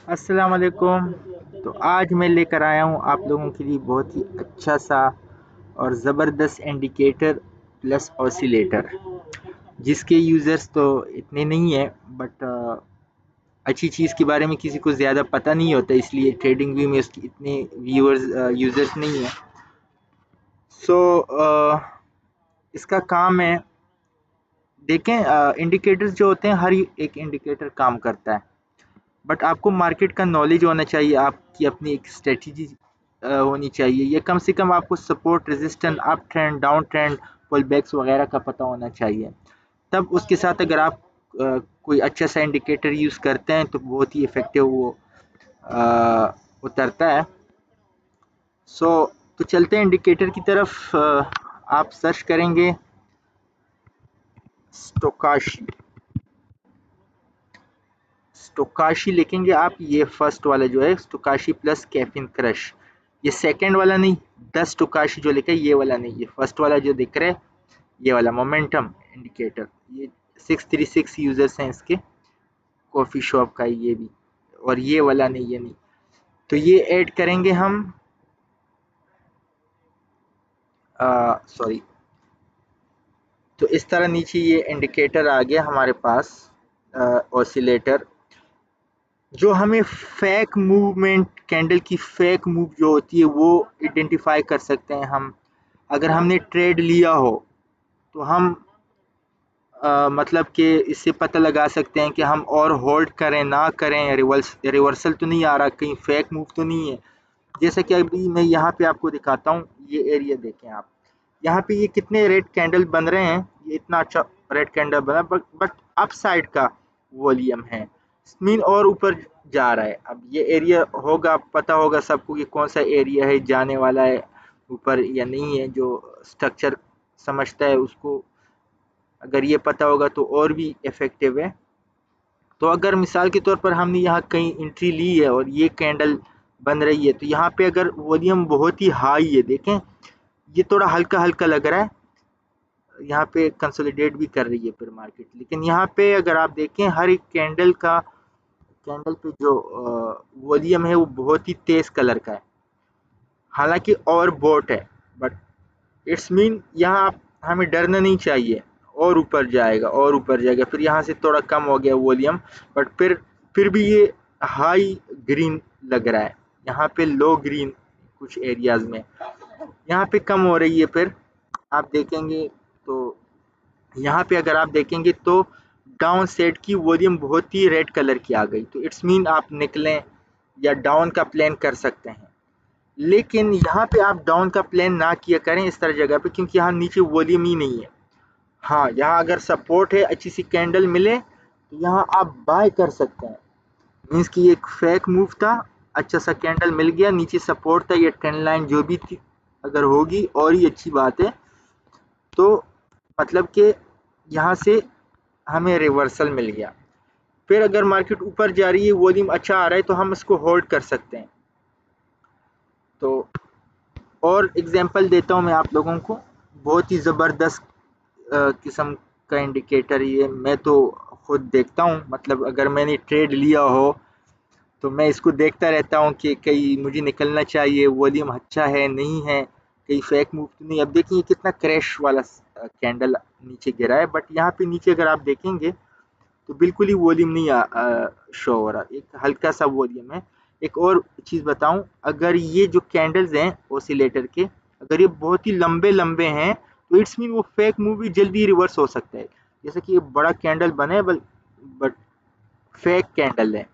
अस्सलाम वालेकुम। तो आज मैं लेकर आया हूँ आप लोगों के लिए बहुत ही अच्छा सा और ज़बरदस्त इंडिकेटर प्लस ऑसिलेटर, जिसके यूज़र्स तो इतने नहीं है, बट अच्छी चीज़ के बारे में किसी को ज़्यादा पता नहीं होता, इसलिए ट्रेडिंग व्यू में उसकी इतने व्यूअर्स यूज़र्स नहीं है। सो इसका काम है, देखें, इंडिकेटर्स जो होते हैं, हर एक इंडिकेटर काम करता है, बट आपको मार्केट का नॉलेज होना चाहिए, आपकी अपनी एक स्ट्रेटजी होनी चाहिए, या कम से कम आपको support, resistance, uptrend, downtrend, pullbacks वगैरह का पता होना चाहिए। तब उसके साथ अगर आप कोई अच्छा सा इंडिकेटर यूज़ करते हैं तो बहुत ही इफ़ेक्टिव वो उतरता है। सो तो चलते हैं इंडिकेटर की तरफ। आप सर्च करेंगे स्टोकाशी, स्टोकाशी लिखेंगे आप, ये फर्स्ट वाला जो है स्टोकाशी प्लस कैफीन क्रश, ये सेकंड वाला नहीं, 10 स्टोकाशी जो लिखा है ये वाला नहीं, ये फर्स्ट वाला जो दिख रहा है ये वाला मोमेंटम इंडिकेटर। ये 636 यूजर्स हैं इसके, कॉफ़ी शॉप का ये भी, और ये वाला नहीं, ये नहीं। तो ये ऐड करेंगे हम, सॉरी। तो इस तरह नीचे ये इंडिकेटर आ गया हमारे पास, ऑसिलेटर, जो हमें फेक मूवमेंट, कैंडल की फेक मूव जो होती है वो आइडेंटिफाई कर सकते हैं हम। अगर हमने ट्रेड लिया हो तो हम मतलब कि इससे पता लगा सकते हैं कि हम और होल्ड करें ना करें, रिवर्सल तो नहीं आ रहा, कहीं फेक मूव तो नहीं है। जैसा कि अभी मैं यहाँ पे आपको दिखाता हूँ, ये एरिया देखें आप, यहाँ पे ये कितने रेड कैंडल बन रहे हैं, ये इतना अच्छा रेड कैंडल बना, बट अप साइड का वॉल्यूम है, मीन और ऊपर जा रहा है। अब ये एरिया होगा, पता होगा सबको कि कौन सा एरिया है, जाने वाला है ऊपर या नहीं है, जो स्ट्रक्चर समझता है उसको अगर ये पता होगा तो और भी इफेक्टिव है। तो अगर मिसाल के तौर पर हमने यहाँ कहीं एंट्री ली है और ये कैंडल बन रही है, तो यहाँ पे अगर वॉल्यूम बहुत ही हाई है, देखें ये थोड़ा हल्का हल्का लग रहा है, यहाँ पे कंसोलिडेट भी कर रही है फिर मार्केट, लेकिन यहाँ पे अगर आप देखें हर एक कैंडल का, कैंडल पे जो वॉल्यूम है वो बहुत ही तेज कलर का है, हालांकि और बोट है, बट इट्स मीन यहाँ आप, हमें डरना नहीं चाहिए, और ऊपर जाएगा और ऊपर जाएगा। फिर यहाँ से थोड़ा कम हो गया वॉल्यूम, बट फिर भी ये हाई ग्रीन लग रहा है, यहाँ पे लो ग्रीन कुछ एरियाज में, यहाँ पे कम हो रही है। फिर आप देखेंगे तो यहाँ पे अगर आप देखेंगे तो डाउन सेट की वॉल्यूम बहुत ही रेड कलर की आ गई, तो इट्स मीन आप निकलें या डाउन का प्लान कर सकते हैं। लेकिन यहाँ पे आप डाउन का प्लान ना किया करें इस तरह जगह पे, क्योंकि यहाँ नीचे वॉल्यूम ही नहीं है। हाँ, यहाँ अगर सपोर्ट है, अच्छी सी कैंडल मिले तो यहाँ आप बाय कर सकते हैं, मीन्स कि एक फेक मूव था, अच्छा सा कैंडल मिल गया, नीचे सपोर्ट था, ये ट्रेंड लाइन जो भी थी अगर होगी और ही अच्छी बात है। तो मतलब कि यहाँ से हमें रिवर्सल मिल गया। फिर अगर मार्केट ऊपर जा रही है, वॉल्यूम अच्छा आ रहा है, तो हम इसको होल्ड कर सकते हैं। तो और एग्जांपल देता हूँ मैं आप लोगों को, बहुत ही ज़बरदस्त किस्म का इंडिकेटर ये, मैं तो खुद देखता हूँ, मतलब अगर मैंने ट्रेड लिया हो तो मैं इसको देखता रहता हूँ कि कहीं मुझे निकलना चाहिए, वॉल्यूम अच्छा है नहीं है, कहीं फेक मूव तो नहीं। अब देखिए कितना क्रैश वाला कैंडल नीचे गिरा है, बट यहाँ पे नीचे अगर आप देखेंगे तो बिल्कुल ही वॉल्यूम नहीं शो हो रहा, एक हल्का सा वॉल्यूम है। एक और चीज़ बताऊं, अगर ये जो कैंडल्स हैं ओसिलेटर के, अगर ये बहुत ही लंबे लंबे हैं तो इट्स मीन वो फेक मूव भी जल्दी रिवर्स हो सकता है। जैसे कि ये बड़ा कैंडल बना है, बट फेक कैंडल है,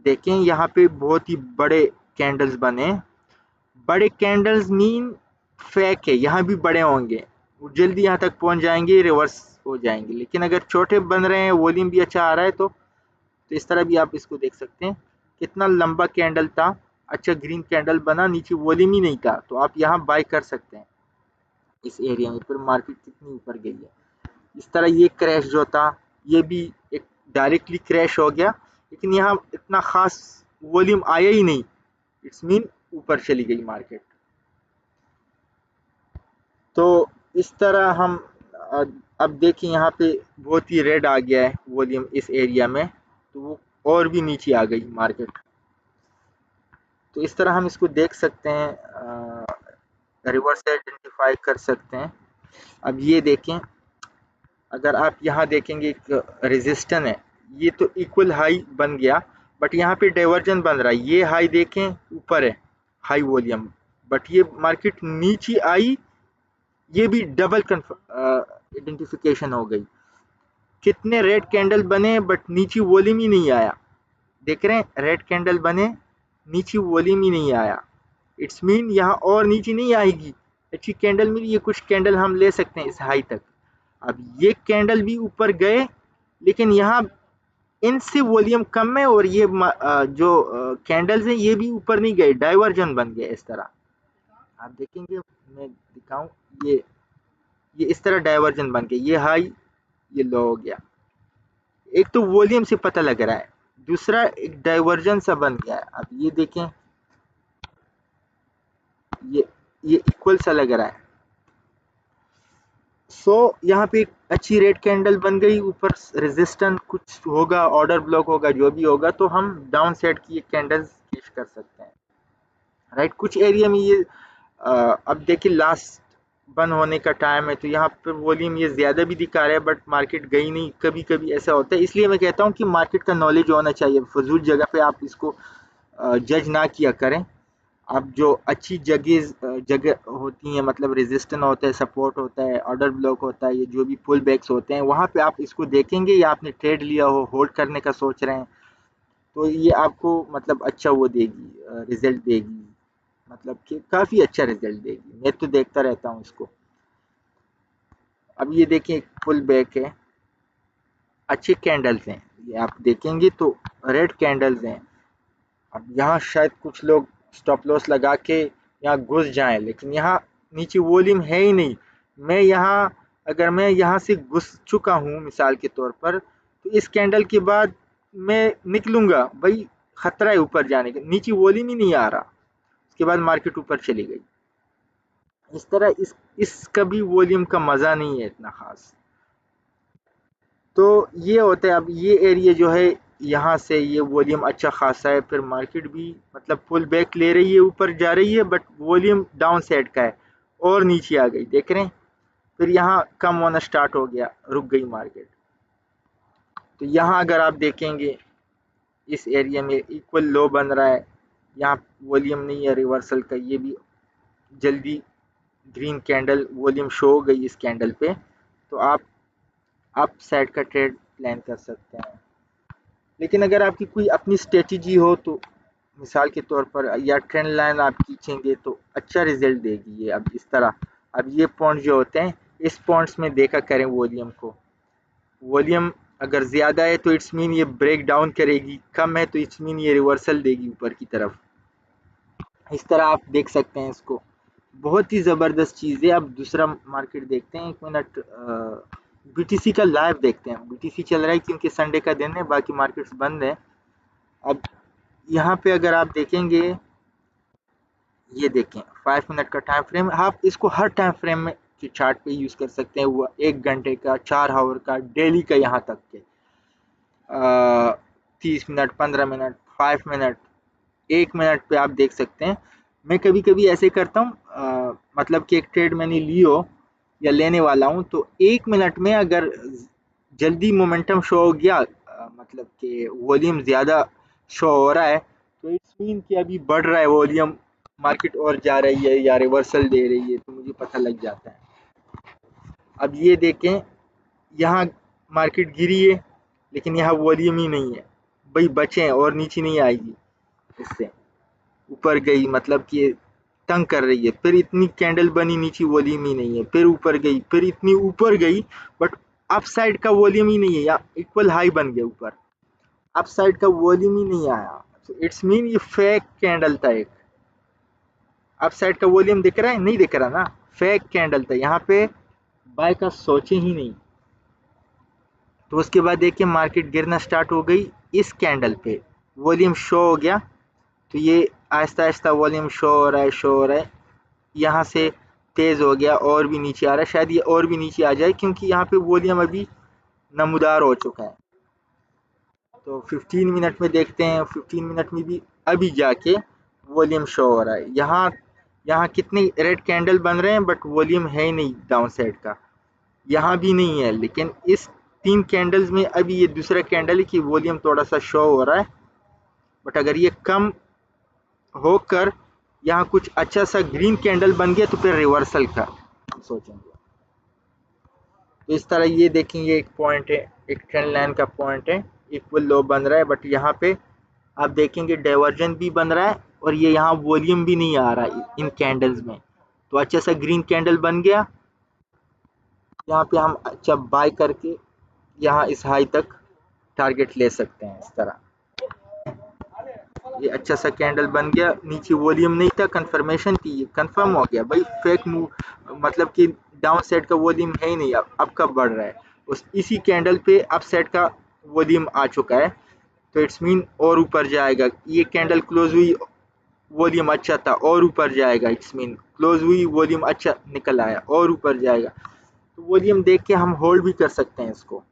देखें यहाँ पे बहुत ही बड़े कैंडल्स बने, बड़े कैंडल्स मीन फेक है, यहाँ भी बड़े होंगे, वो जल्दी यहाँ तक पहुँच जाएंगे, रिवर्स हो जाएंगे। लेकिन अगर छोटे बन रहे हैं, वॉल्यूम भी अच्छा आ रहा है, तो इस तरह भी आप इसको देख सकते हैं, कितना लंबा कैंडल था, अच्छा ग्रीन कैंडल बना, नीचे वॉल्यूम ही नहीं था, तो आप यहाँ बाय कर सकते हैं इस एरिया में। फिर मार्केट कितनी ऊपर गई है, इस तरह ये क्रैश जो था ये भी एक डायरेक्टली क्रैश हो गया, लेकिन यहाँ इतना खास वॉल्यूम आया ही नहीं, इट्स मीन ऊपर चली गई मार्केट। तो इस तरह हम अ, अब देखिए यहाँ पे बहुत ही रेड आ गया है वॉल्यूम इस एरिया में, तो वो और भी नीचे आ गई मार्केट। तो इस तरह हम इसको देख सकते हैं, रिवर्स आइडेंटिफाई कर सकते हैं। अब ये देखें, अगर आप यहाँ देखेंगे एक रेजिस्टेंस है, ये तो इक्वल हाई बन गया, बट यहाँ पे डाइवर्जन बन रहा है। ये हाई देखें ऊपर है, हाई वॉल्यूम, बट ये मार्केट नीचे आई, ये भी डबल आइडेंटिफिकेशन हो गई। कितने रेड कैंडल बने बट नीचे वॉल्यूम ही नहीं आया। देख रहे हैं, रेड कैंडल बने, नीचे वॉल्यूम ही नहीं आया। इट्स मीन यहाँ और नीचे नहीं आएगी। अच्छी कैंडल मिली, ये कुछ कैंडल हम ले सकते हैं इस हाई तक। अब ये कैंडल भी ऊपर गए, लेकिन यहाँ इनसे वॉल्यूम कम है, और ये जो कैंडल्स हैं ये भी ऊपर नहीं गए, डाइवर्जन बन गए इस तरह। आप देखेंगे, मैं दिखाऊं, ये इस तरह डाइवर्जन बन गए, ये हाई, ये लो हो गया। एक तो वॉल्यूम से पता लग रहा है, दूसरा एक डाइवर्जन सा बन गया है। अब ये देखें, ये ये इक्वल सा लग रहा है। सो यहाँ पे एक अच्छी रेड कैंडल बन गई, ऊपर रेजिस्टेंस कुछ होगा, ऑर्डर ब्लॉक होगा, जो भी होगा, तो हम डाउन साइड की कैंडल्स कैच कर सकते हैं, राइट। कुछ एरिया में ये अब देखिए लास्ट बंद होने का टाइम है, तो यहाँ पर वॉल्यूम ये ज़्यादा भी दिखा रहा है, बट मार्केट गई नहीं। कभी कभी ऐसा होता है, इसलिए मैं कहता हूँ कि मार्केट का नॉलेज होना चाहिए। फजूल जगह पे आप इसको जज ना किया करें। अब जो अच्छी जगह जगह होती हैं, मतलब रेजिस्टेंस होता है, सपोर्ट होता है, ऑर्डर ब्लॉक होता है, ये जो भी पुल बैक्स होते हैं, वहाँ पे आप इसको देखेंगे, या आपने ट्रेड लिया हो, होल्ड करने का सोच रहे हैं, तो ये आपको मतलब अच्छा वो देगी, रिजल्ट देगी, मतलब कि काफ़ी अच्छा रिजल्ट देगी। मैं तो देखता रहता हूँ इसको। अब ये देखिए, एक पुल बैक है, अच्छे कैंडल्स हैं, ये आप देखेंगे तो रेड कैंडल्स हैं। अब यहाँ शायद कुछ लोग स्टॉप लॉस लगा के यहाँ घुस जाएं, लेकिन यहाँ नीचे वॉल्यूम है ही नहीं। मैं यहाँ, अगर मैं यहाँ से घुस चुका हूँ मिसाल के तौर पर, तो इस कैंडल के बाद मैं निकलूंगा, भाई खतरा है ऊपर जाने का, नीचे वॉल्यूम ही नहीं आ रहा। उसके बाद मार्केट ऊपर चली गई। इस तरह इसका भी वॉल्यूम का मज़ा नहीं है इतना ख़ास। तो ये होता है। अब ये एरिया जो है, यहाँ से ये वॉल्यूम अच्छा खासा है, फिर मार्केट भी मतलब पुल बैक ले रही है, ऊपर जा रही है, बट वॉल्यूम डाउन साइड का है, और नीचे आ गई, देख रहे हैं। फिर यहाँ कम होना स्टार्ट हो गया, रुक गई मार्केट। तो यहाँ अगर आप देखेंगे, इस एरिया में इक्वल लो बन रहा है, यहाँ वॉल्यूम नहीं है रिवर्सल का, ये भी जल्दी ग्रीन कैंडल वॉल्यूम शो हो गई इस कैंडल पे, तो आप अप साइड का ट्रेड प्लान कर सकते हैं। लेकिन अगर आपकी कोई अपनी स्ट्रेटजी हो, तो मिसाल के तौर पर, या ट्रेंड लाइन आप खींचेंगे, तो अच्छा रिजल्ट देगी ये। अब इस तरह, अब ये पॉइंट जो होते हैं, इस पॉइंट्स में देखा करें वॉल्यूम को। वॉल्यूम अगर ज़्यादा है तो इट्स मीन ये ब्रेक डाउन करेगी, कम है तो इट्स मीन ये रिवर्सल देगी ऊपर की तरफ। इस तरह आप देख सकते हैं इसको। बहुत ही ज़बरदस्त चीज़ है। अब दूसरा मार्केट देखते हैं, 1 मिनट, बीटीसी का लाइव देखते हैं। बीटीसी चल रहा है क्योंकि संडे का दिन है, बाकी मार्केट्स बंद है। अब यहाँ पे अगर आप देखेंगे, ये देखें 5 मिनट का टाइम फ्रेम, आप इसको हर टाइम फ्रेम में के चार्ट पे यूज़ कर सकते हैं। वो 1 घंटे का, 4 आवर का, डेली का, यहाँ तक के 30 मिनट, 15 मिनट, 5 मिनट, 1 मिनट पे आप देख सकते हैं। मैं कभी कभी ऐसे करता हूँ, मतलब कि एक ट्रेड मैंने ली हो या लेने वाला हूँ, तो 1 मिनट में अगर जल्दी मोमेंटम शो हो गया, मतलब कि वॉल्यूम ज़्यादा शो हो रहा है, तो इट्स मीन कि अभी बढ़ रहा है वॉल्यूम, मार्केट और जा रही है या रिवर्सल दे रही है, तो मुझे पता लग जाता है। अब ये देखें, यहाँ मार्केट गिरी है, लेकिन यहाँ वॉल्यूम ही नहीं है, भाई बचें, और नीचे नहीं आएगी, इससे ऊपर गई, मतलब कि तंग कर रही है। फिर इतनी कैंडल बनी, नीचे वॉल्यूम ही नहीं है, फिर ऊपर गई, फिर इतनी ऊपर गई, बट अप साइड का वॉल्यूम ही नहीं है, या इक्वल हाई बन गया ऊपर, अप साइड का वॉल्यूम ही नहीं आया। तो इट्स मीन ये फेक कैंडल था एक। अप साइड का वॉल्यूम दिख रहा है, नहीं दिख रहा ना, फेक कैंडल था, यहाँ पे बाय का सोचे ही नहीं। तो उसके बाद देखिए मार्केट गिरना स्टार्ट हो गई, इस कैंडल पे वॉल्यूम शो हो गया, तो ये आहिस्ता आहिस्ता वॉल्यूम शो हो रहा है, शो हो रहा है, यहाँ से तेज़ हो गया, और भी नीचे आ रहा है, शायद ये और भी नीचे आ जाए, क्योंकि यहाँ पे वॉल्यूम अभी नमूदार हो चुका है। तो 15 मिनट में देखते हैं, 15 मिनट में भी अभी जाके वॉल्यूम शो हो रहा है। यहाँ यहाँ कितने रेड कैंडल बन रहे हैं बट वॉल्यूम है ही नहीं डाउन साइड का, यहाँ भी नहीं है। लेकिन इस 3 कैंडल्स में अभी ये दूसरा कैंडल है कि वॉल्यूम थोड़ा सा शो हो रहा है, बट अगर ये कम होकर यहाँ कुछ अच्छा सा ग्रीन कैंडल बन गया तो फिर रिवर्सल का हम सोचेंगे। तो इस तरह ये देखेंगे, एक पॉइंट है, एक ट्रेंड लाइन का पॉइंट है, इक्वल लो बन रहा है, बट यहाँ पे आप देखेंगे डाइवर्जन भी बन रहा है और ये यहाँ वॉल्यूम भी नहीं आ रहा है इन कैंडल्स में। तो अच्छा सा ग्रीन कैंडल बन गया, यहाँ पे हम अच्छा बाय करके यहाँ इस हाई तक टारगेट ले सकते हैं। इस तरह ये अच्छा सा कैंडल बन गया, नीचे वॉल्यूम नहीं था, कंफर्मेशन थी, ये कंफर्म हो गया भाई फेक मूव, मतलब कि डाउन साइड का वॉल्यूम है ही नहीं, अब कब बढ़ रहा है। उस इसी कैंडल पे अप साइड का वॉल्यूम आ चुका है, तो इट्स मीन और ऊपर जाएगा। ये कैंडल क्लोज हुई, वॉल्यूम अच्छा था और ऊपर जाएगा, इट्स मीन क्लोज हुई वॉल्यूम अच्छा निकल आया और ऊपर जाएगा। तो वॉल्यूम देख के हम होल्ड भी कर सकते हैं इसको।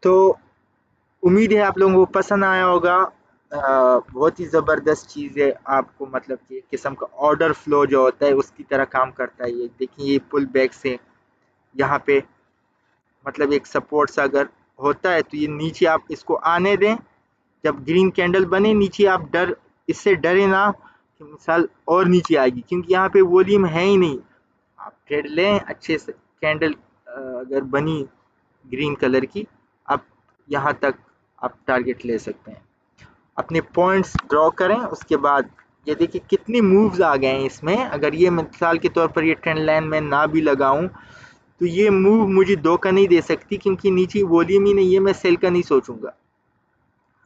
तो उम्मीद है आप लोगों को पसंद आया होगा। बहुत ही ज़बरदस्त चीज़ है, आपको मतलब कि किस्म का ऑर्डर फ्लो जो होता है उसकी तरह काम करता है। ये देखिए, ये पुल बैक से यहाँ पे मतलब एक सपोर्ट सा अगर होता है तो ये नीचे आप इसको आने दें, जब ग्रीन कैंडल बने नीचे आप इससे डरे ना कि मिसाल और नीचे आएगी, क्योंकि यहाँ पे वॉल्यूम है ही नहीं। आप ट्रेड लें अच्छे से, कैंडल अगर बनी ग्रीन कलर की, आप यहाँ तक आप टारगेट ले सकते हैं। अपने पॉइंट्स ड्रॉ करें, उसके बाद ये देखिए कितनी मूव्स आ गए हैं इसमें। अगर ये मिसाल के तौर पर ये ट्रेंड लाइन में ना भी लगाऊं तो ये मूव मुझे धोखा नहीं दे सकती, क्योंकि नीचे वॉल्यूम ही नहीं है, मैं सेल का नहीं सोचूंगा,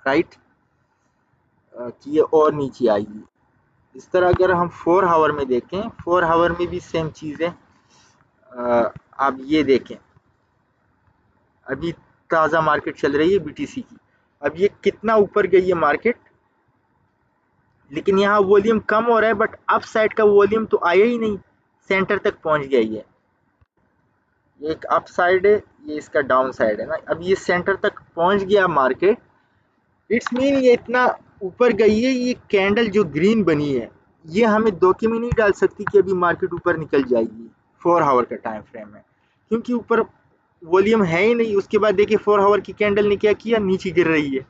राइट, कि ये और नीचे आएगी। इस तरह अगर हम 4 हावर में देखें, 4 हावर में भी सेम चीज़ है। आप ये देखें, अभी ताज़ा मार्केट चल रही है बीटीसी की, अब ये कितना ऊपर गई है मार्केट, लेकिन यहाँ वॉल्यूम कम हो रहा है, बट अप साइड का वॉल्यूम तो आया ही नहीं, सेंटर तक पहुंच गया है। ये एक अप साइड है, ये इसका डाउन साइड है ना, अब ये सेंटर तक पहुंच गया मार्केट, इट्स मीन ये इतना ऊपर गई है। ये कैंडल जो ग्रीन बनी है ये हमें धोखे में नहीं डाल सकती कि अभी मार्केट ऊपर निकल जाएगी 4 हावर का टाइम फ्रेम में, क्योंकि ऊपर वॉल्यूम है ही नहीं। उसके बाद देखिए 4 हावर की कैंडल ने क्या किया, नीचे गिर रही है,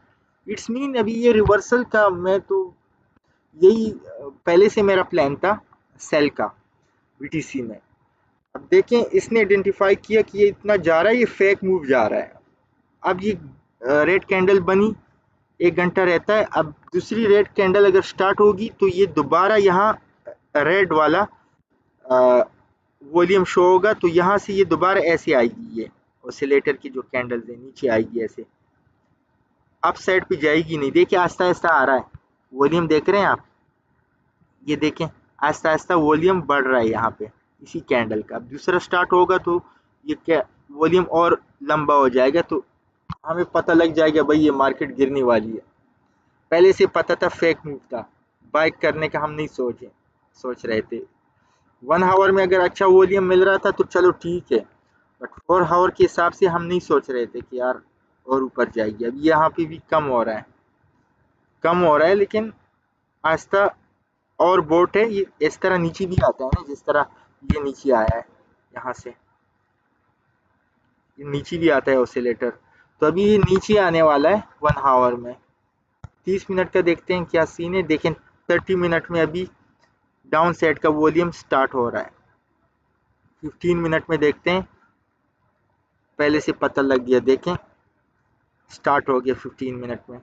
इट्स मीन अभी ये रिवर्सल का, मैं तो यही पहले से मेरा प्लान था सेल का बीटीसी में। अब देखें इसने आइडेंटिफाई किया कि ये इतना जा रहा है, ये फेक मूव जा रहा है। अब ये रेड कैंडल बनी, 1 घंटा रहता है, अब दूसरी रेड कैंडल अगर स्टार्ट होगी तो ये दोबारा यहाँ रेड वाला वॉल्यूम शो होगा, तो यहाँ से ये दोबारा ऐसे आएगी, ये ऑसिलेटर की जो कैंडल्स है नीचे आएगी ऐसे, अप साइड पे जाएगी नहीं। देखिए आहिस्ता आहिस्ता आ रहा है वॉल्यूम, देख रहे हैं आप, ये देखें आहिस्ता आहिस्ता वॉल्यूम बढ़ रहा है यहाँ पे इसी कैंडल का। अब दूसरा स्टार्ट होगा तो ये क्या वॉल्यूम और लंबा हो जाएगा, तो हमें पता लग जाएगा भाई ये मार्केट गिरने वाली है। पहले से पता था फेक मूव था, बाय करने का हम नहीं सोच रहे थे। 1 हावर में अगर अच्छा वॉल्यूम मिल रहा था तो चलो ठीक है, बट 4 हावर के हिसाब से हम नहीं सोच रहे थे कि यार और ऊपर जाएगी। अब यहाँ पे भी कम हो रहा है, कम हो रहा है, लेकिन आहिस्ता और बोट है, ये इस तरह नीचे भी आता है ना, जिस तरह ये नीचे आया है यहाँ से, ये नीचे भी आता है ऑसिलेटर। तो अभी ये नीचे आने वाला है 1 हावर में। 30 मिनट का देखते हैं क्या सीन है। देखें 30 मिनट में अभी डाउन साइड का वॉल्यूम स्टार्ट हो रहा है। 15 मिनट में देखते हैं, पहले से पता लग गया, देखें स्टार्ट हो गया 15 मिनट में।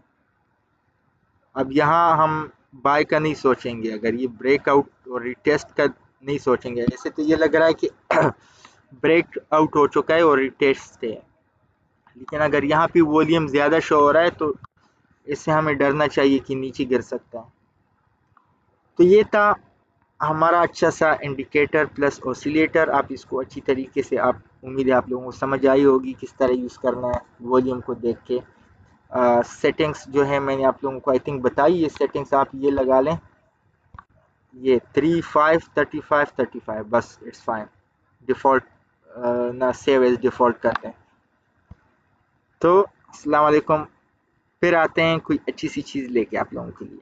अब यहाँ हम बाय का नहीं सोचेंगे, अगर ये ब्रेकआउट और रिटेस्ट का नहीं सोचेंगे। ऐसे तो ये लग रहा है कि ब्रेक आउट हो चुका है और रिटेस्ट है, लेकिन अगर यहाँ पे वॉल्यूम ज़्यादा शो हो रहा है तो इससे हमें डरना चाहिए कि नीचे गिर सकता है। तो ये था हमारा अच्छा सा इंडिकेटर प्लस ऑसिलेटर। आप इसको अच्छी तरीके से, आप उम्मीद है आप लोगों को समझ आई होगी किस तरह यूज़ करना है वॉल्यूम को देख के। सेटिंग्स जो है मैंने आप लोगों को आई थिंक बताई, ये सेटिंग्स आप ये लगा लें, ये 3 5 35 35 बस, इट्स फाइन। डिफ़ॉल्ट ना सेव एज डिफ़ॉल्ट करते हैं। तो अस्सलाम वालेकुम, फिर आते हैं कोई अच्छी सी चीज़ लेके आप लोगों के लिए।